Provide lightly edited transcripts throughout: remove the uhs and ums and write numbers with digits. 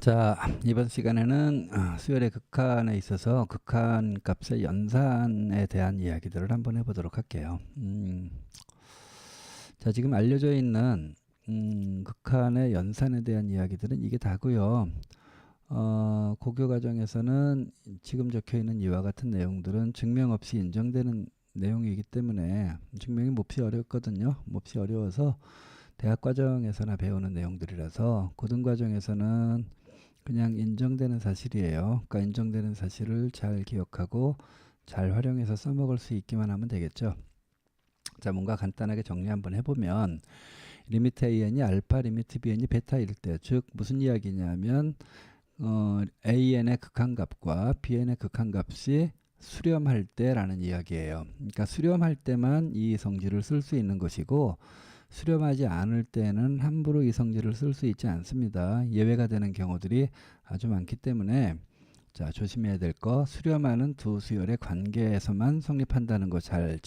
자, 이번 시간에는 수열의 극한에 있어서 극한 값의 연산에 대한 이야기들을 한번 해보도록 할게요. 자, 지금 알려져 있는 극한의 연산에 대한 이야기들은 이게 다고요. 고교 과정에서는 지금 적혀 있는 이와 같은 내용들은 증명 없이 인정되는 내용이기 때문에 증명이 몹시 어렵거든요. 몹시 어려워서 대학 과정에서나 배우는 내용들이라서 고등 과정에서는 그냥 인정되는 사실이에요. 그러니까 인정되는 사실을 잘 기억하고 잘 활용해서 써먹을 수 있기만 하면 되겠죠. 자, 뭔가 간단하게 정리 한번 해보면 리미트 AN이 알파, 리미트 BN이 베타일 때, 즉 무슨 이야기냐면 AN의 극한값과 BN의 극한값이 수렴할 때라는 이야기예요. 그러니까 수렴할 때만 이 성질을 쓸 수 있는 것이고 수렴하지 않을 때는 함부로 이 성질을 쓸 수 있지 않습니다. 예외가 되는 경우들이 아주 많기 때문에 자, 조심해야 될 거, 수렴하는 두 수열의 관계에서만 성립한다는 거 잘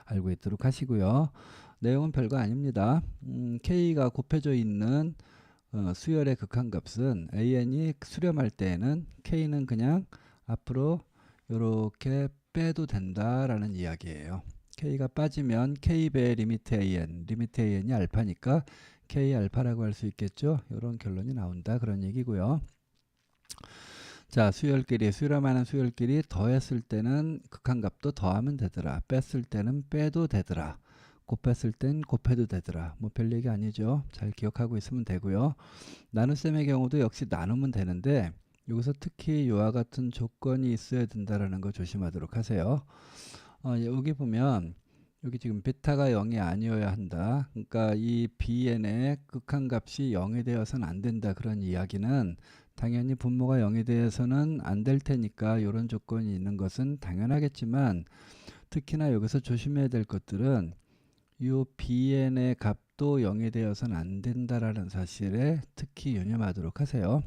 알고 있도록 하시고요. 내용은 별거 아닙니다. K가 곱해져 있는 수열의 극한값은 AN이 수렴할 때에는 K는 그냥 앞으로 이렇게 빼도 된다라는 이야기예요. K가 빠지면 K배 리미트 AN이 알파니까 K 알파라고 할 수 있겠죠. 이런 결론이 나온다 그런 얘기고요. 자, 수렴하는 수열끼리 더했을 때는 극한값도 더하면 되더라. 뺐을 때는 빼도 되더라. 곱했을 땐 곱해도 되더라. 뭐 별 얘기 아니죠. 잘 기억하고 있으면 되고요. 나눗셈의 경우도 역시 나누면 되는데 여기서 특히 이와 같은 조건이 있어야 된다는 거 조심하도록 하세요. 여기 보면 여기 지금 베타가 0이 아니어야 한다. 그러니까 이 BN의 극한값이 0이 되어서는 안 된다. 그런 이야기는 당연히 분모가 0이 되어서는 안 될 테니까 이런 조건이 있는 것은 당연하겠지만 특히나 여기서 조심해야 될 것들은 이 BN의 값도 0이 되어서는 안 된다라는 사실에 특히 유념하도록 하세요.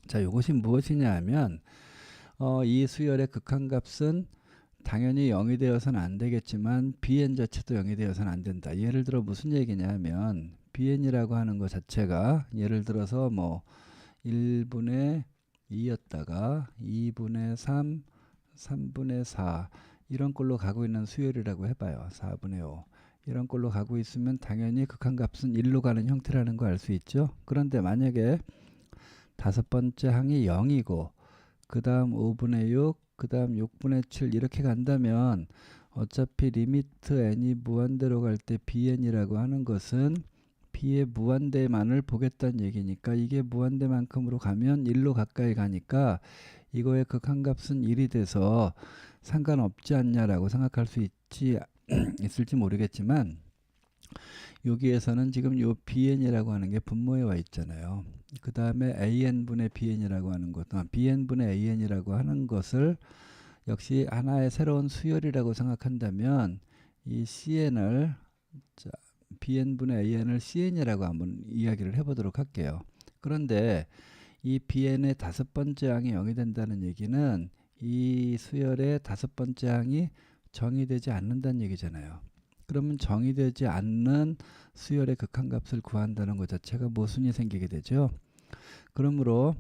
자, 이것이 무엇이냐 하면 이 수열의 극한값은 당연히 0이 되어서는 안 되겠지만 BN 자체도 0이 되어서는 안 된다. 예를 들어 무슨 얘기냐면 BN이라고 하는 것 자체가 예를 들어서 뭐 1분의 2였다가 2분의 3, 3분의 4 이런 꼴로 가고 있는 수열이라고 해봐요. 4분의 5 이런 꼴로 가고 있으면 당연히 극한값은 1로 가는 형태라는 거 알 수 있죠. 그런데 만약에 다섯 번째 항이 0이고 그 다음 5분의 6, 그 다음 6분의 7 이렇게 간다면 어차피 리미트 n이 무한대로 갈 때 bn이라고 하는 것은 b의 무한대만을 보겠다는 얘기니까 이게 무한대만큼으로 가면 1로 가까이 가니까 이거의 극한값은 1이 돼서 상관없지 않냐라고 생각할 수 있을지 모르겠지만 여기에서는 지금 요 bn이라고 하는 게 분모에 와 있잖아요. 그 다음에 an분의 bn이라고 하는 것, bn분의 an이라고 하는 것을 역시 하나의 새로운 수열이라고 생각한다면 이 cn을 자, bn분의 an을 cn이라고 한번 이야기를 해보도록 할게요. 그런데 이 bn의 다섯 번째 항이 0이 된다는 얘기는 이 수열의 다섯 번째 항이 정의되지 않는다는 얘기잖아요. 그러면 정의되지 않는 수열의 극한값을 구한다는 것 자체가 모순이 생기게 되죠. 그러므로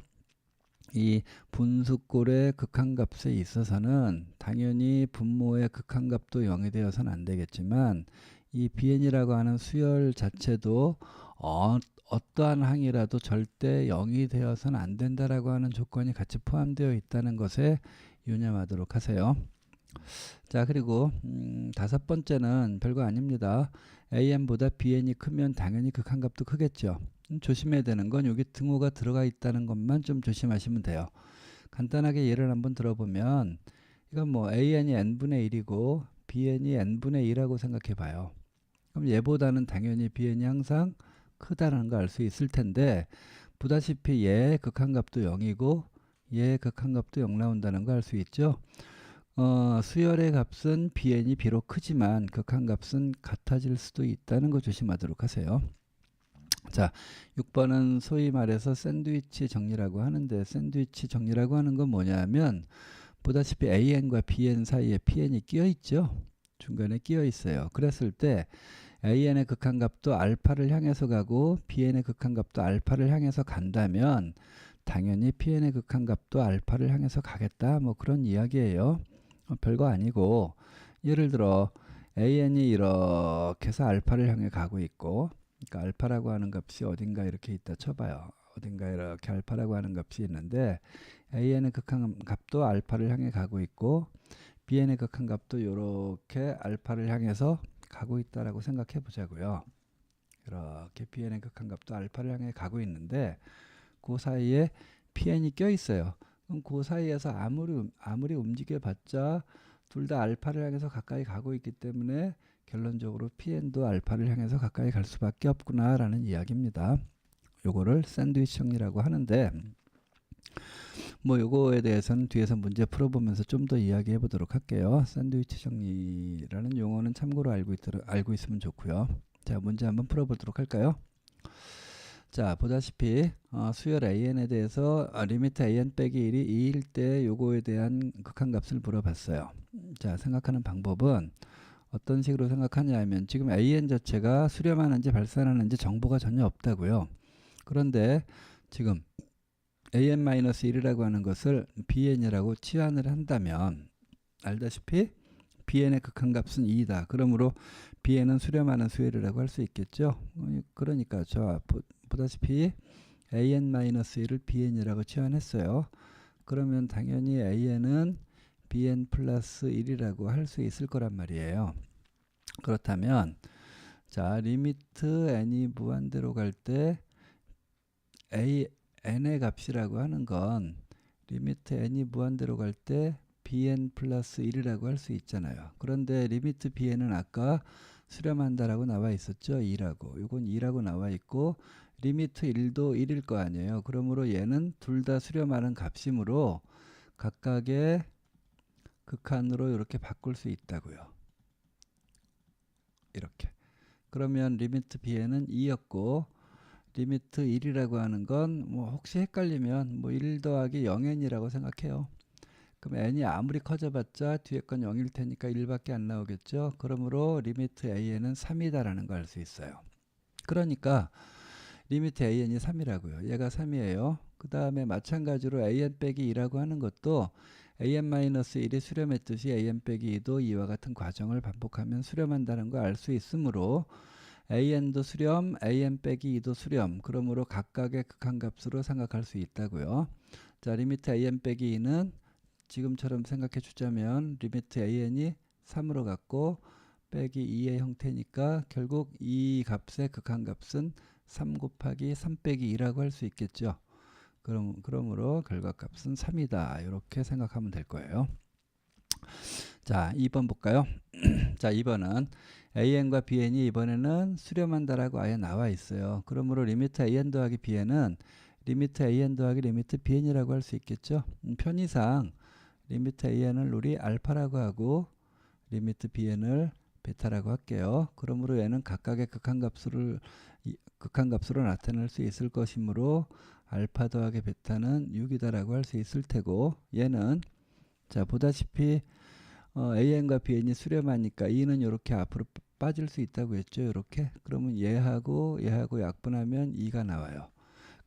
이 분수꼴의 극한값에 있어서는 당연히 분모의 극한값도 0이 되어서는 안 되겠지만 이 bn이라고 하는 수열 자체도 어떠한 항이라도 절대 0이 되어서는 안 된다라고 하는 조건이 같이 포함되어 있다는 것에 유념하도록 하세요. 자, 그리고 다섯 번째는 별거 아닙니다. AN보다 BN이 크면 당연히 극한값도 크겠죠. 조심해야 되는 건 여기 등호가 들어가 있다는 것만 좀 조심하시면 돼요. 간단하게 예를 한번 들어보면 이건 뭐 AN이 n분의 1이고 BN이 n분의 2라고 생각해 봐요. 그럼 얘보다는 당연히 BN이 항상 크다는 거 알 수 있을 텐데 보다시피 얘의 극한값도 0이고 얘의 극한값도 0 나온다는 거 알 수 있죠. 수열의 값은 bn이 비록 크지만 극한값은 같아질 수도 있다는 거 조심하도록 하세요. 자, 6번은 소위 말해서 샌드위치 정리라고 하는데 샌드위치 정리라고 하는 건 뭐냐면 보다시피 an과 bn 사이에 pn이 끼어 있죠. 중간에 끼어 있어요. 그랬을 때 an의 극한값도 알파를 향해서 가고 bn의 극한값도 알파를 향해서 간다면 당연히 pn의 극한값도 알파를 향해서 가겠다. 뭐 그런 이야기예요. 별거 아니고 예를 들어 an이 이렇게 해서 알파를 향해 가고 있고, 그러니까 알파라고 하는 값이 어딘가 이렇게 있다 쳐봐요. 어딘가 이렇게 알파라고 하는 값이 있는데 an의 극한값도 알파를 향해 가고 있고 bn의 극한값도 이렇게 알파를 향해서 가고 있다라고 생각해 보자고요. 이렇게 bn의 극한값도 알파를 향해 가고 있는데 그 사이에 pn이 껴 있어요. 그럼 그 사이에서 아무리 움직여 봤자 둘 다 알파를 향해서 가까이 가고 있기 때문에 결론적으로 pn도 알파를 향해서 가까이 갈 수밖에 없구나 라는 이야기입니다. 요거를 샌드위치 정리라고 하는데, 뭐 요거에 대해서는 뒤에서 문제 풀어보면서 좀 더 이야기해 보도록 할게요. 샌드위치 정리라는 용어는 참고로 알고 있으면 좋고요. 자, 문제 한번 풀어보도록 할까요? 자, 보다시피 수열 an에 대해서 리미트 an 빼기 1이 2일 때 요거에 대한 극한값을 물어봤어요. 자, 생각하는 방법은 어떤 식으로 생각하냐 하면 지금 an 자체가 수렴하는지 발산하는지 정보가 전혀 없다고요. 그런데 지금 an-1이라고 하는 것을 bn이라고 치환을 한다면 알다시피 bn의 극한값은 2이다. 그러므로 bn은 수렴하는 수열이라고 할 수 있겠죠. 그러니까 저 보다시피 an-1을 bn이라고 치환했어요. 그러면 당연히 an은 bn 플러스 1이라고 할 수 있을 거란 말이에요. 그렇다면 자, 리미트 n이 무한대로 갈 때 n의 값이라고 하는 건 리미트 n이 무한대로 갈 때 bn 플러스 1이라고 할 수 있잖아요. 그런데 리미트 bn은 아까 수렴한다라고 나와 있었죠. 2라고. 이건 2라고 나와 있고 리미트 1도 1일 거 아니에요. 그러므로 얘는 둘 다 수렴하는 값이므로 각각의 극한으로 이렇게 바꿀 수 있다고요. 이렇게. 그러면 리미트 bn은 2였고 리미트 1이라고 하는 건 뭐 혹시 헷갈리면 뭐 1 더하기 0n이라고 생각해요. 그럼 n이 아무리 커져봤자 뒤에 건 0일 테니까 1밖에 안 나오겠죠. 그러므로 리미트 an은 3이다라는 걸 알 수 있어요. 그러니까 리미트 an이 3이라고요. 얘가 3이에요. 그 다음에 마찬가지로 an 빼기 2라고 하는 것도 an-1이 수렴했듯이 an 빼기 2도 이와 같은 과정을 반복하면 수렴한다는 걸 알 수 있으므로 an도 수렴, an 빼기 2도 수렴. 그러므로 각각의 극한값으로 생각할 수 있다고요. 자, 리미트 an 빼기 2는 지금처럼 생각해 주자면 리미트 an이 3으로 갔고 빼기 2의 형태니까 결국 이 값의 극한값은 3 곱하기 3 빼기 2라고 할 수 있겠죠. 그러므로 결과값은 3이다. 이렇게 생각하면 될 거예요. 자, 2번 볼까요? 자, 2번은 an과 bn이 이번에는 수렴한다라고 아예 나와 있어요. 그러므로 리미트 an 더하기 bn은 리미트 an 더하기 리미트 bn이라고 할 수 있겠죠. 편의상 리미트 an을 우리 알파라고 하고 리미트 bn을 베타라고 할게요. 그러므로 얘는 각각의 극한값으로 나타낼 수 있을 것이므로 알파 더하기 베타는 6이다라고 할 수 있을 테고 얘는 자 보다시피 an과 bn이 수렴하니까 2는 이렇게 앞으로 빠질 수 있다고 했죠. 이렇게. 그러면 얘하고 약분하면 2가 나와요.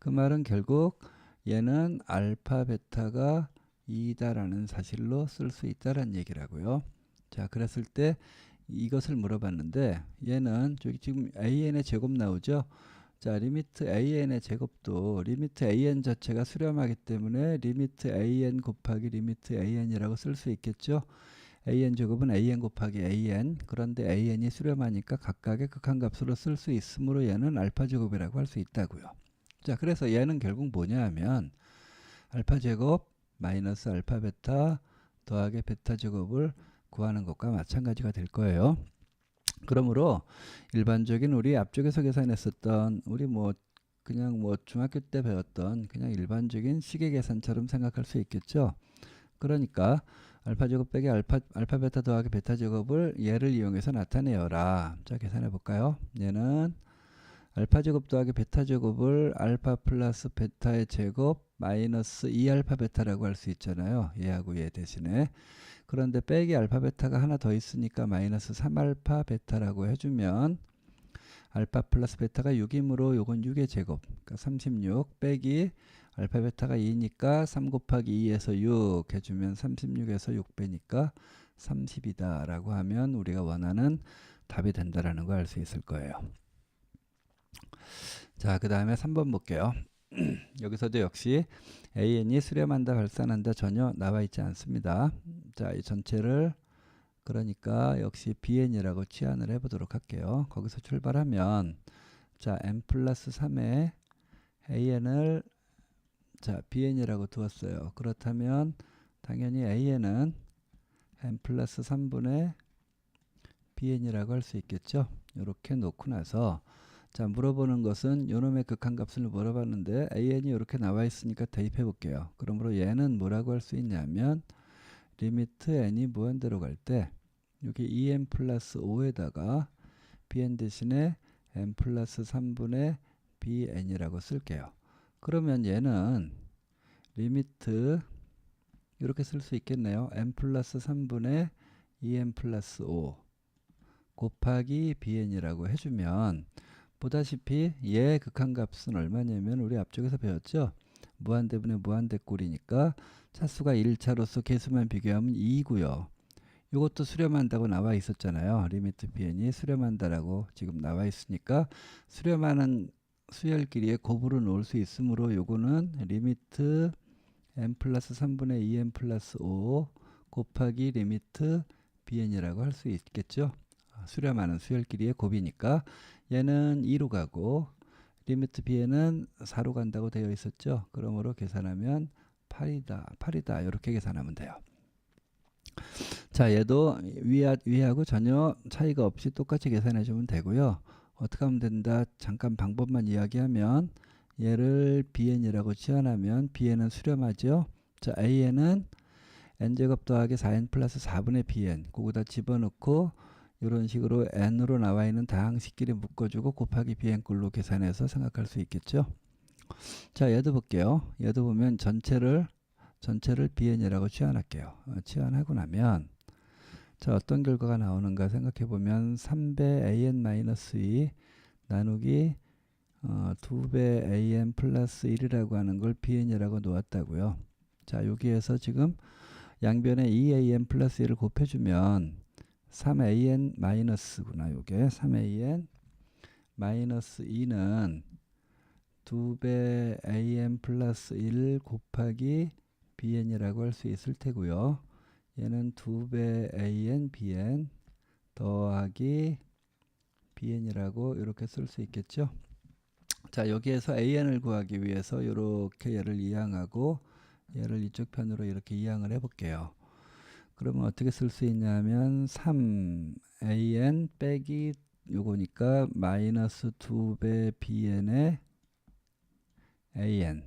그 말은 결국 얘는 알파 베타가 2다라는 사실로 쓸 수 있다라는 얘기라고요. 자, 그랬을 때 이것을 물어봤는데 얘는 저기 지금 an의 제곱 나오죠. 자, 리미트 an의 제곱도 리미트 an 자체가 수렴하기 때문에 리미트 an 곱하기 리미트 an이라고 쓸 수 있겠죠. an 제곱은 an 곱하기 an. 그런데 an이 수렴하니까 각각의 극한값으로 쓸 수 있으므로 얘는 알파 제곱이라고 할 수 있다고요. 자, 그래서 얘는 결국 뭐냐 하면 알파 제곱 마이너스 알파 베타 더하기 베타 제곱을 구하는 것과 마찬가지가 될 거예요. 그러므로 일반적인 우리 앞쪽에서 계산했었던 우리 그냥 중학교 때 배웠던 그냥 일반적인 식의 계산처럼 생각할 수 있겠죠. 그러니까 알파 제곱 빼기 알파 베타 더하기 베타 제곱을 얘를 이용해서 나타내어라. 자, 계산해 볼까요? 얘는 알파 제곱 더하기 베타 제곱을 알파 플러스 베타의 제곱 마이너스 2알파 베타라고 할 수 있잖아요. 얘하고 얘 대신에. 그런데 빼기 알파 베타가 하나 더 있으니까 마이너스 3알파 베타라고 해주면 알파 플러스 베타가 6이므로 요건 6의 제곱 그러니까 36 빼기 알파 베타가 2니까 3 곱하기 2에서 6 해주면 36에서 6배니까 30이다 라고 하면 우리가 원하는 답이 된다라는 걸 알 수 있을 거예요. 자, 그 다음에 3번 볼게요. 여기서도 역시 AN이 수렴한다 발산한다 전혀 나와 있지 않습니다. 자, 이 전체를 그러니까 역시 BN이라고 치환을 해보도록 할게요. 거기서 출발하면 자, n 플러스 3에 AN을 자, BN이라고 두었어요. 그렇다면 당연히 AN은 n 플러스 3분의 BN이라고 할 수 있겠죠. 이렇게 놓고 나서 자, 물어보는 것은 요놈의 극한값을 물어봤는데 AN이 이렇게 나와 있으니까 대입해 볼게요. 그러므로 얘는 뭐라고 할 수 있냐면 리미트 n이 무한대로 갈 때 여기 2n 플러스 5에다가 bn 대신에 n 플러스 3분의 bn이라고 쓸게요. 그러면 얘는 리미트 이렇게 쓸 수 있겠네요. n 플러스 3분의 2n 플러스 5 곱하기 bn이라고 해주면 보다시피 얘 극한값은 얼마냐면 우리 앞쪽에서 배웠죠. 무한대분의 무한대꼴이니까 차수가 1차로서 개수만 비교하면 2고요. 이것도 수렴한다고 나와 있었잖아요. 리미트 bn이 수렴한다라고 지금 나와 있으니까 수렴하는 수열끼리에 곱으로 놓을 수 있으므로 요거는 리미트 n 플러스 3분의 2n 플러스 5 곱하기 리미트 bn이라고 할 수 있겠죠. 수렴하는 수열끼리의 곱이니까 얘는 2로 가고 리미트 bn은 4로 간다고 되어 있었죠. 그러므로 계산하면 8이다 이렇게 계산하면 돼요. 자, 얘도 위하고 전혀 차이가 없이 똑같이 계산해 주면 되고요. 어떻게 하면 된다 잠깐 방법만 이야기하면 얘를 bn이라고 치환하면 bn은 수렴하죠. 자, an은 n제곱 더하기 4n 플러스 4분의 bn 그거다 집어넣고 이런 식으로 n으로 나와 있는 다항식끼리 묶어주고 곱하기 bn꼴로 계산해서 생각할 수 있겠죠. 자, 얘도 볼게요. 얘도 보면 전체를 bn이라고 치환할게요. 치환하고 나면 자, 어떤 결과가 나오는가 생각해 보면 3배 an-2 나누기 2배 an 플러스 1이라고 하는 걸 bn이라고 놓았다고요. 자, 여기에서 지금 양변에 2an 플러스 1을 곱해주면 3an 마이너스구나. 요게 3an 마이너스 2는 2배 an 플러스 1 곱하기 bn이라고 할 수 있을 테고요. 얘는 2배 an bn 더하기 bn이라고 이렇게 쓸 수 있겠죠. 자, 여기에서 an을 구하기 위해서 이렇게 얘를 이항하고 얘를 이쪽 편으로 이렇게 이항을 해볼게요. 그러면 어떻게 쓸 수 있냐면 3an 빼기 요거니까 마이너스 2배 bn의 an는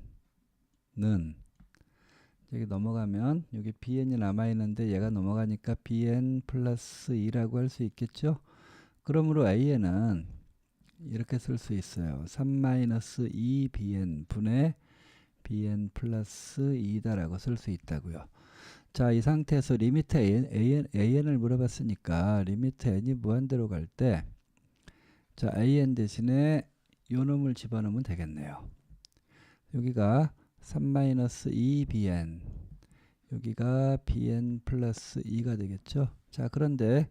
여기 넘어가면 여기 bn이 남아있는데 얘가 넘어가니까 bn 플러스 2라고 할 수 있겠죠. 그러므로 an은 이렇게 쓸 수 있어요. 3 마이너스 2bn 분의 bn 플러스 2다라고 쓸 수 있다고요. 자, 이 상태에서 리미트 an을 물어봤으니까 리미트 n이 무한대로 갈 때 자, an 대신에 요 놈을 집어넣으면 되겠네요. 여기가 3-2bn 여기가 bn 플러스 2가 되겠죠. 자, 그런데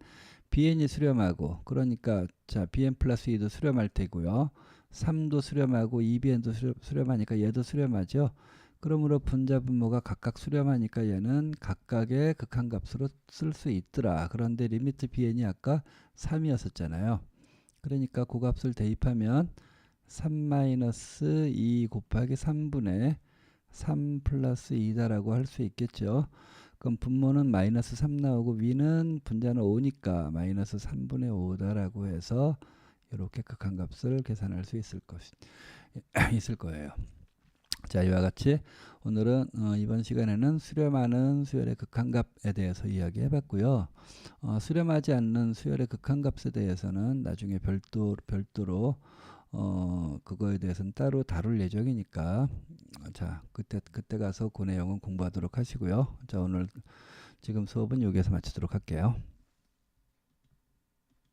bn이 수렴하고 그러니까 자, bn 플러스 2도 수렴할 테고요. 3도 수렴하고 2bn도 수렴하니까 얘도 수렴하죠. 그러므로 분자 분모가 각각 수렴하니까 얘는 각각의 극한값으로 쓸 수 있더라. 그런데 리미트 bn이 아까 3이었었잖아요. 그러니까 그 값을 대입하면 3-2 곱하기 3분의 3 플러스 2다라고 할 수 있겠죠. 그럼 분모는 마이너스 3 나오고 위는 분자는 5니까 마이너스 3분의 5다라고 해서 이렇게 극한값을 계산할 수 있을 거예요. 자, 이와 같이 오늘은 이번 시간에는 수렴하는 수열의 극한값에 대해서 이야기해 봤고요. 수렴하지 않는 수열의 극한값에 대해서는 나중에 별도로 그거에 대해서는 따로 다룰 예정이니까 자, 그때 가서 그 내용은 공부하도록 하시고요. 자, 오늘 지금 수업은 여기에서 마치도록 할게요.